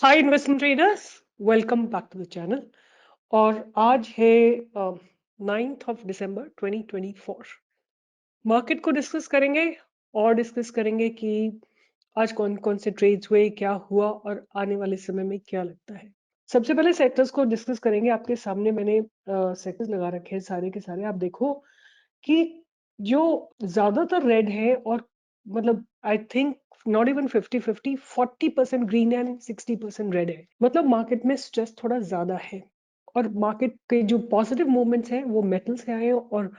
Hi investment traders, welcome back to the channel. और आज है 9th ऑफ दिसंबर 2024। मार्केट को डिस्कस करेंगे और डिस्कस करेंगे कि आज कौन कौन से ट्रेड्स हुए, क्या हुआ और आने वाले समय में क्या लगता है। सबसे पहले सेक्टर्स को डिस्कस करेंगे। आपके सामने मैंने सेक्टर्स लगा रखे हैं सारे के सारे। आप देखो कि जो ज्यादातर रेड है और मतलब I think not even 50-50, 40% green and 60% red है। मतलब मार्केट में स्ट्रेस थोड़ा ज्यादा है और मार्केट के जो पॉजिटिव मूवमेंट्स हैं वो मेटल से आए हैं और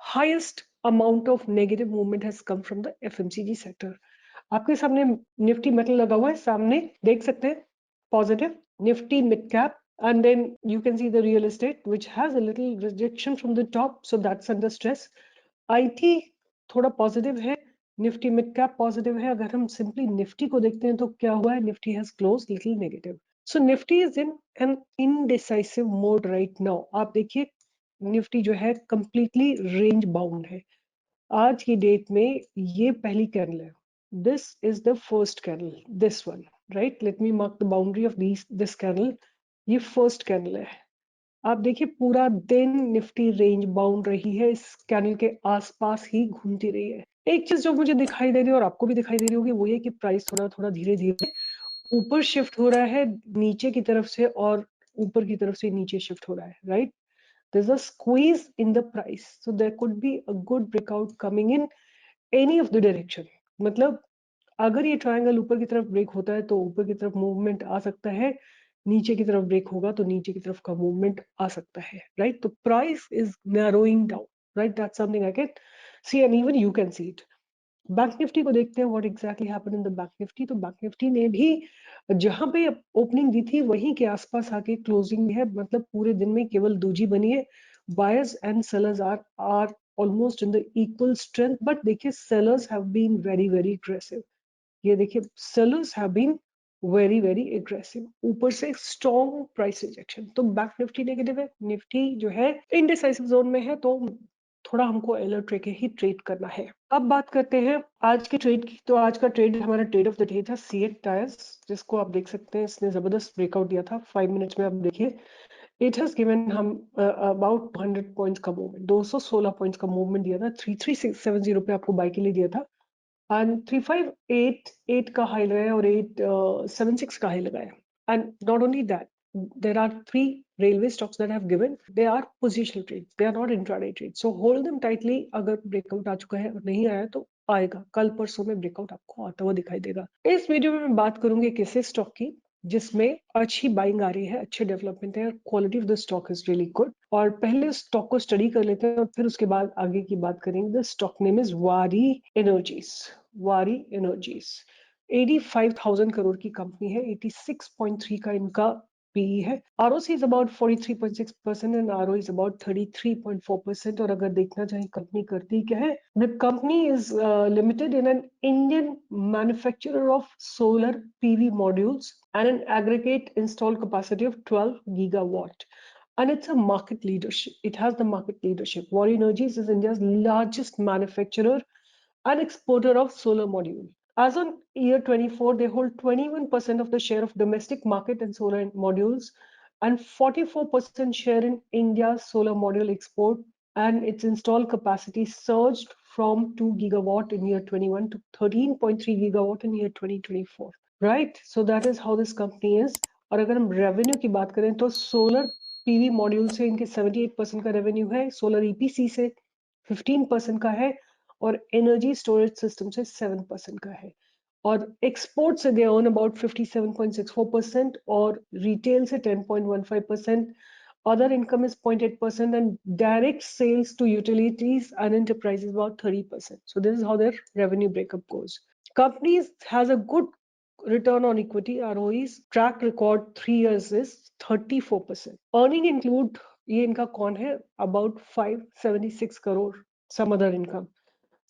highest amount of negative movement has come from the FMCG sector. आपके सामने निफ्टी मेटल लगा हुआ है, सामने देख सकते हैं positive nifty mid cap, and then you can see the real estate which has a little rejection from the top, so that's under stress. IT थोड़ा पॉजिटिव है, निफ्टी मिड कैप पॉजिटिव है। अगर हम सिंपली निफ्टी को देखते हैं तो क्या हुआ है, Nifty has close little negative, so Nifty is in an indecisive mode right now. आप देखिए निफ्टी जो है कंप्लीटली रेंज बाउंड है आज की डेट में। ये पहली कैंडल है, this is the first candle, this one, right. Let me mark the boundary of this candle. ये फर्स्ट कैंडल है। आप देखिए पूरा दिन निफ्टी रेंज बाउंड रही है, इस कैंडल के आसपास ही घूमती रही है। एक चीज जो मुझे दिखाई दे रही है और आपको भी दिखाई दे रही होगी वो ये कि प्राइस थोड़ा थोड़ा धीरे धीरे ऊपर शिफ्ट हो रहा है नीचे की तरफ से और ऊपर की तरफ से नीचे शिफ्ट हो रहा है, right. there's a squeeze in the price, so there could be a good breakout coming in any of the direction। मतलब अगर ये ट्रायंगल ऊपर की तरफ ब्रेक होता है तो ऊपर की तरफ मूवमेंट आ सकता है, नीचे की तरफ ब्रेक होगा तो नीचे की तरफ का मूवमेंट आ सकता है, राइट। तो price is narrowing down, right, that's something I can see and even you can see it. Bank Nifty को देखते हैं what exactly happened in the bank Nifty. तो बैंक निफ्टी ने भी जहां पे ओपनिंग दी थी वहीं के आसपास आके क्लोजिंग है, मतलब पूरे दिन में केवल दोजी बनी है। Buyers and sellers are almost in the equal strength, but देखिए sellers have been very very aggressive. ये देखिए sellers have been very very aggressive, ऊपर से स्ट्रॉन्ग प्राइस रिजेक्शन। तो बैंक निफ्टी नेगेटिव है, निफ्टी जो है इनडिसाइसिव जोन में है, तो थोड़ा हमको अलर्ट रह के ही ट्रेड करना है। अब बात करते हैं आज के ट्रेड की। तो आज का ट्रेड, हमारा ट्रेड ऑफ द डे था सीएट टायर्स, जिसको आप देख सकते हैं इसने जबरदस्त ब्रेकआउट दिया था 5 मिनट्स में। आप देखिए इट हैज गिवन हम अबाउट 100 पॉइंट्स का मूवमेंट, 216 पॉइंट्स का मूवमेंट दिया था। 3370 पे आपको बाय के लिए दिया था एंड 3588 का हाई लगाया और 876 का हाई लगाया। And not only that, there are 3 railway stocks that have given, they are positional trades, they are not intraday trades, so hold them tightly। अगर ब्रेकआउट आ चुका है और नहीं आया तो आएगा, कल परसों में ब्रेकआउट आपको आता हुआ दिखाई देगा। इस वीडियो में मैं बात करूंगी किसी स्टॉक की जिसमें अच्छी बाइंग आ रही है, अच्छे डेवलपमेंट है, quality of the stock is really good. और पहले उस स्टॉक को स्टडी कर लेते हैं और फिर उसके बाद आगे की बात करेंगे। द स्टॉक नेम इज वारी एनर्जीज। वारी एनर्जीज 85,000 करोड़ की कंपनी है, 86.3 का इनका PE है। ROC is about 43.6% and ROE is about 33.4%। और अगर देखना चाहें कंपनी करती क्या है, the company is limited in an Indian manufacturer of solar PV modules and an aggregate installed capacity of 12 gigawatt. And it's a market leadership. It has the market leadership. Waaree Energies is India's largest manufacturer and exporter of solar module. As on year 24, they hold 21% of the share of domestic market in solar modules and 44% share in India's solar module export, and its installed capacity surged from 2 gigawatt in year 21 to 13.3 gigawatt in year 2024. Right? So that is how this company is. और अगर हम revenue की बात करें तो solar PV module से इनके 78% का रेवेन्यू है, सोलर ईपीसी से 15% का है और एनर्जी स्टोरेज सिस्टम से 7% का है। और एक्सपोर्ट से दे अर्न अबाउट 57.64% और रिटेल से 10.15%। Other income is 0.8% and direct sales to utilities and enterprises about 30%. So this is how their revenue breakup goes. Companies has a good return on equity, ROEs, track record 3 years is 34%. Earning include, ये इनका कौन है, about 576 crore some other income।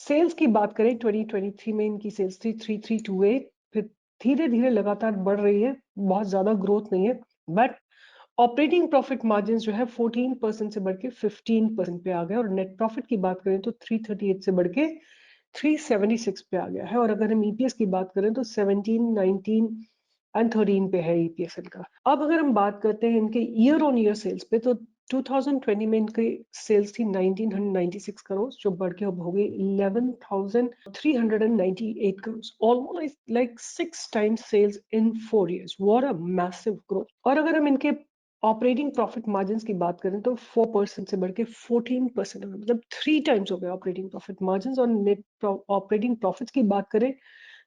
Sales की बात करें 2023 में इनकी sales थी 3328, फिर धीरे धीरे लगातार बढ़ रही है, बहुत ज्यादा ग्रोथ नहीं है। बट ऑपरेटिंग प्रॉफिट मार्जिन जो है 14% से बढ़ के 15% पे आ गया और नेट प्रॉफिट की बात करें तो 338 से बढ़ के 376 पे आ गया है। और अगर हम ईपीएस की बात करें तो 17, 19 एंड 13 पे है ईपीएस इनका। अब अगर हम बात करते हैं इनके ईयर ऑन ईयर सेल्स पे, तो 2020 में इनकी सेल्स थी 1996 करोड़, जो बढ़ के अब हो गई 11,398 crore, almost like 6 times sales in 4 years। What a massive growth. और अगर हम इनके ऑपरेटिंग प्रॉफिट मार्जिन की बात करें तो 4% से बढ़ के 14%, मतलब 3 टाइम्स हो गया ऑपरेटिंग प्रॉफिट मार्जिन। और नेट ऑपरेटिंग प्रॉफिट की बात करें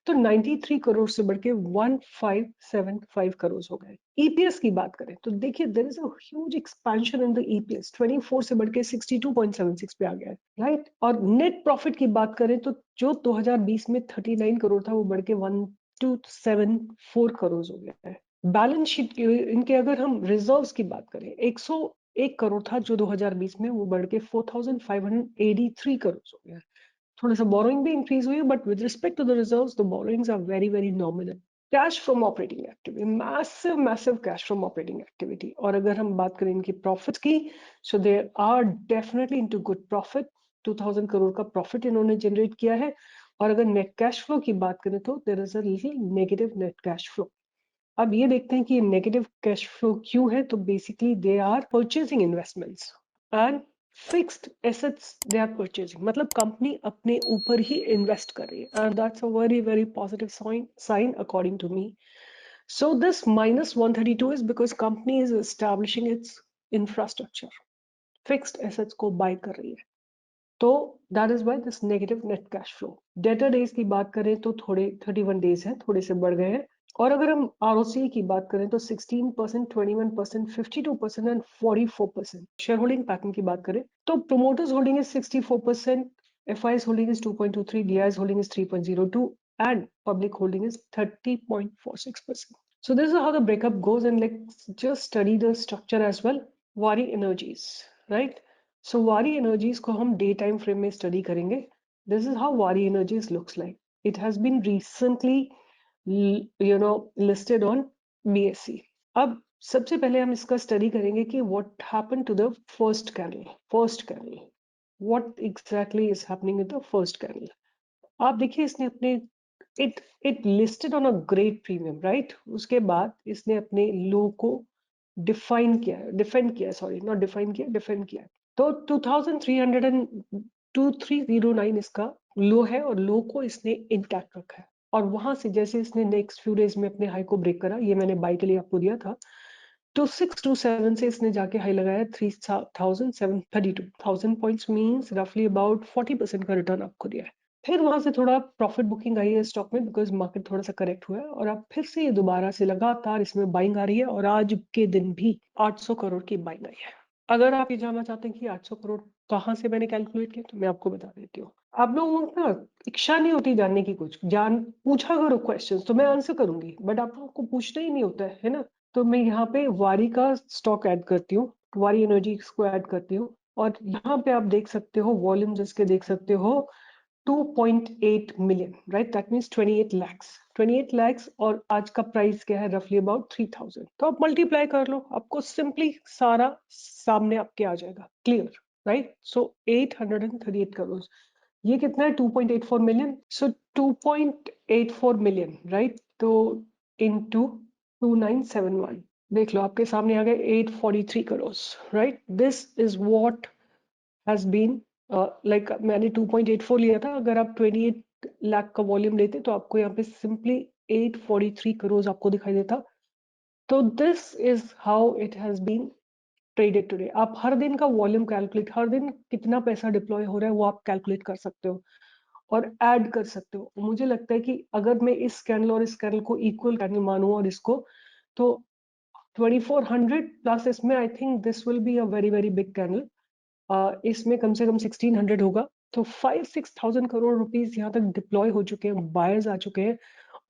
तो 93 करोड़ से बढ़ के 1575 करोड़ हो गए। ईपीएस की बात करें तो देखिए there is a huge expansion in the EPS, 24 से बढ़ के 62.76 पे आ गया है, राइट। और नेट प्रॉफिट की बात करें तो जो 2020 में 39 करोड़ था वो बढ़ के 1274 करोड़ हो गया है। बैलेंस शीट इनके अगर हम रिजर्व्स की बात करें, 101 करोड़ था जो 2020 में, वो बढ़ के 4583 करोड़ हो गया है। थोड़ा सा बोरोइंग भी इंक्रीज हुई है, but with respect to the reserves the borrowings are very very nominal. Cash from operating activity, massive massive cash from operating activity. और अगर हम बात करें इनकी प्रॉफिट्स की, so they are definitely into good profit. 2000 crore का प्रॉफिट इन्होंने generate किया है। और अगर नेट कैश फ्लो की बात करें तो there is a little negative net cash flow. अब ये देखते हैं कि नेगेटिव कैश फ्लो क्यों है। तो basically they are purchasing investments and fixed assets they are purchasing, मतलब कंपनी अपने ऊपर ही इन्वेस्ट कर रही है, and that's a very very positive sign according to me. So this minus 132 is because company is establishing its infrastructure, fixed assets को buy कर रही है। तो that is why this negative net cash flow. Debtor days की बात करें तो थोड़े 31 डेज हैं, थोड़े से बढ़ गए हैं। और अगर हम आरओसी की बात करें तो 16%, 21%, 52% एंड 44%। शेयर होल्डिंग पैटर्न की बात करें तो promoters holding is 64%, FIIs holding is 2.23, DIs holding is 3.02 and public holding is 30.46%. So this is how the breakup goes, and let's just study the structure as well. Waaree Energies, right? So Waaree Energies को हम day time frame में study करेंगे। This is how Waaree Energies looks like. It has been recently, listed on BSE. अब सबसे पहले हम इसका study करेंगे कि what happened to the first candle. First candle. What exactly is happening in the first candle? आप देखिए इसने अपने it listed on a great premium, right? उसके बाद इसने अपने लो को डिफेंड किया, सॉरी नॉट डिफाइन किया, डिफेंड किया। तो 2309 इसका लो है और लो को इसने इंटैक्ट रखा है। और वहां से जैसे इसने नेक्स्ट फ्यू डेज में अपने हाई को ब्रेक करा, ये मैंने बाय के लिए आपको दिया था, तो 627 से इसने जाके हाई लगाया 3732। 1000 पॉइंट्स मींस रफली अबाउट 40% का रिटर्न आपको दिया है। फिर वहां से थोड़ा प्रॉफिट बुकिंग आई है स्टॉक में, बिकॉज मार्केट थोड़ा सा करेक्ट हुआ है, और अब फिर से ये दोबारा से लगातार इसमें बाइंग आ रही है, और आज के दिन भी 800 करोड़ की बाइंग आई है। अगर आप ये जानना चाहते हैं कि 800 करोड़ कहाँ से मैंने कैलकुलेट किया, तो मैं आपको बता देती हूँ। आप लोगों को ना इच्छा नहीं होती जानने की, कुछ जान पूछा करो क्वेश्चन, तो मैं आंसर करूंगी, बट आप लोगों को पूछना ही नहीं होता है ना। तो मैं यहाँ पे वारी का स्टॉक ऐड करती हूँ, वारी एनर्जी को ऐड करती हूँ, और यहाँ पे आप देख सकते हो वॉल्यूम जिसके देख सकते हो 2.8 million, right, that means 28 lakhs। 28 lakhs और आज का प्राइस क्या है, रफली अबाउट 3000। तो आप मल्टीप्लाई कर लो, आपको सिंपली सारा सामने आपके आ जाएगा, क्लियर, राइट। सो 838 करोड़, ये कितना है, 2.84 मिलियन। सो 2.84 मिलियन, राइट, तो इनटू 2971, देख लो आपके सामने आ गए 843 crore, right. This is what has been, like मैंने 2.84 लिया था, अगर आप 28 लाख का वॉल्यूम लेते तो आपको यहाँ पे सिंपली 843 करोड़ आपको दिखाई देता। तो this is how it has been traded today. आप हर दिन का वॉल्यूम कैलकुलेट, हर दिन कितना पैसा डिप्लॉय हो रहा है वो आप कैलकुलेट कर सकते हो और ऐड कर सकते हो। मुझे लगता है कि अगर मैं इस कैंडल और इस कैंडल को इक्वल कैंडल मानूं और इसको, तो 2400 प्लस इसमें, I think this will be a very very big candle. इसमें कम से कम 1600 होगा। तो 5-6 thousand करोड़ रुपीस यहाँ तक डिप्लॉय हो चुके हैं, बायर्स आ चुके हैं,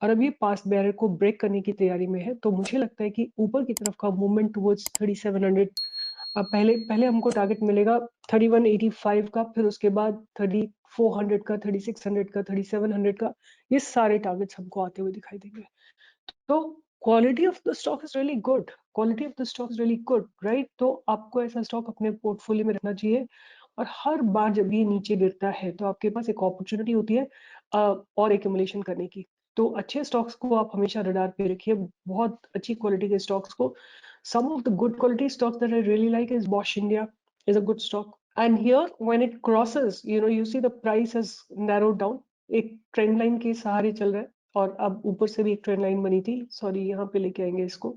और अब ये पास्ट बैरियर को ब्रेक करने की तैयारी में है। तो मुझे लगता है कि ऊपर की तरफ का मूवमेंट टुवर्ड्स 3700, पहले पहले हमको टारगेट मिलेगा 3185 का, फिर उसके बाद 3400 का, 3600 का, 3700 का, ये सारे टारगेट्स हमको आते हुए दिखाई देंगे। तो quality of the stock is really good, quality of the stock is really good, right. तो आपको ऐसा स्टॉक अपने पोर्टफोलियो में रखना चाहिए, और हर बार जब ये नीचे गिरता है तो आपके पास एक अपॉर्चुनिटी होती है और एक्यूमुलेशन करने की। तो अच्छे स्टॉक्स को आप हमेशा रडार पे रखिए, बहुत अच्छी क्वालिटी के स्टॉक्स को। Some of the good quality stocks that I really like is Bosch India, is a good stock. And here when it crosses, you see the price has narrowed down, एक trend line के सहारे चल रहा है, और अब ऊपर से भी एक ट्रेंड लाइन बनी थी, सॉरी यहाँ पे लेके आएंगे इसको।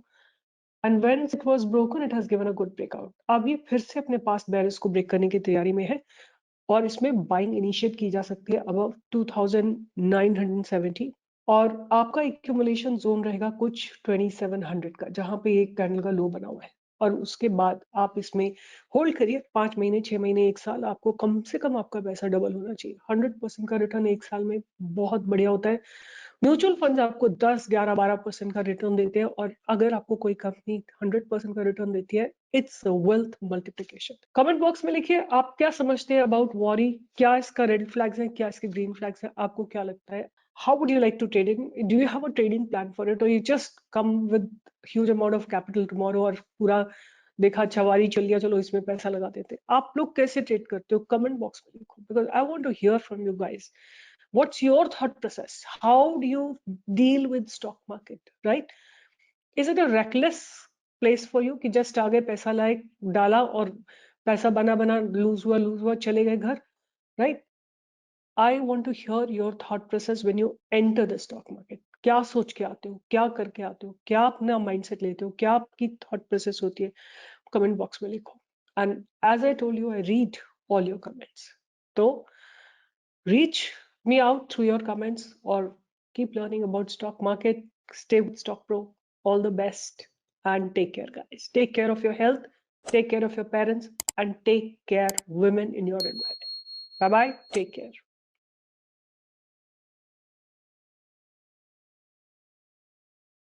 And when it was broken it has given a good breakout. अब ये फिर से अपने पास्ट बैरियर्स को ब्रेक करने की तैयारी में है, और इसमें बाइंग इनिशिएट की जा सकती है अबव 2970, और आपका एक्यूमुलेशन जोन रहेगा कुछ 2700 का, जहां पे एक कैंडल का लो बना हुआ है। और उसके बाद आप इसमें होल्ड करिए 5 महीने, 6 महीने, 1 साल, आपको कम से कम आपका पैसा डबल होना चाहिए। 100% का रिटर्न 1 साल में बहुत बढ़िया होता है। म्यूचुअल फंड आपको 10, 11, 12% का रिटर्न देते हैं, और अगर आपको कोई कंपनी 100% का रिटर्न देती है, it's wealth multiplication. Comment box में लिखिए आप क्या समझते हैं अबाउट वॉरी, क्या इसका रेड फ्लैग्स है, क्या इसके ग्रीन फ्लैग्स है, आपको क्या लगता है? How would you like to trade in? Do you have a trading plan for it, और you just come with huge amount of capital tomorrow, और पूरा देखा चवारी चल गया, चलो इसमें पैसा लगा देते? आप लोग कैसे ट्रेड करते हो? कमेंट बॉक्स में लिखो, because I want to hear from you guys. What's your thought process? How do you deal with stock market, right? Is it a reckless place for you कि just आगे पैसा लाए, डाला, और पैसा बना बना लूज हुआ चले गए घर, right? I want to hear your thought process when you enter the stock market. क्या सोच के आते हो, क्या करके आते हो, क्या अपना माइंडसेट लेते हो, क्या आपकी थॉट प्रोसेस होती है? कमेंट बॉक्स में लिखो। And as I told you, I read all your comments, तो reach me out through your comments, or keep learning about stock market. Stay with Stock Pro. All the best, and take care, guys. Take care of your health, take care of your parents, and take care women in your environment. Bye bye. Take care.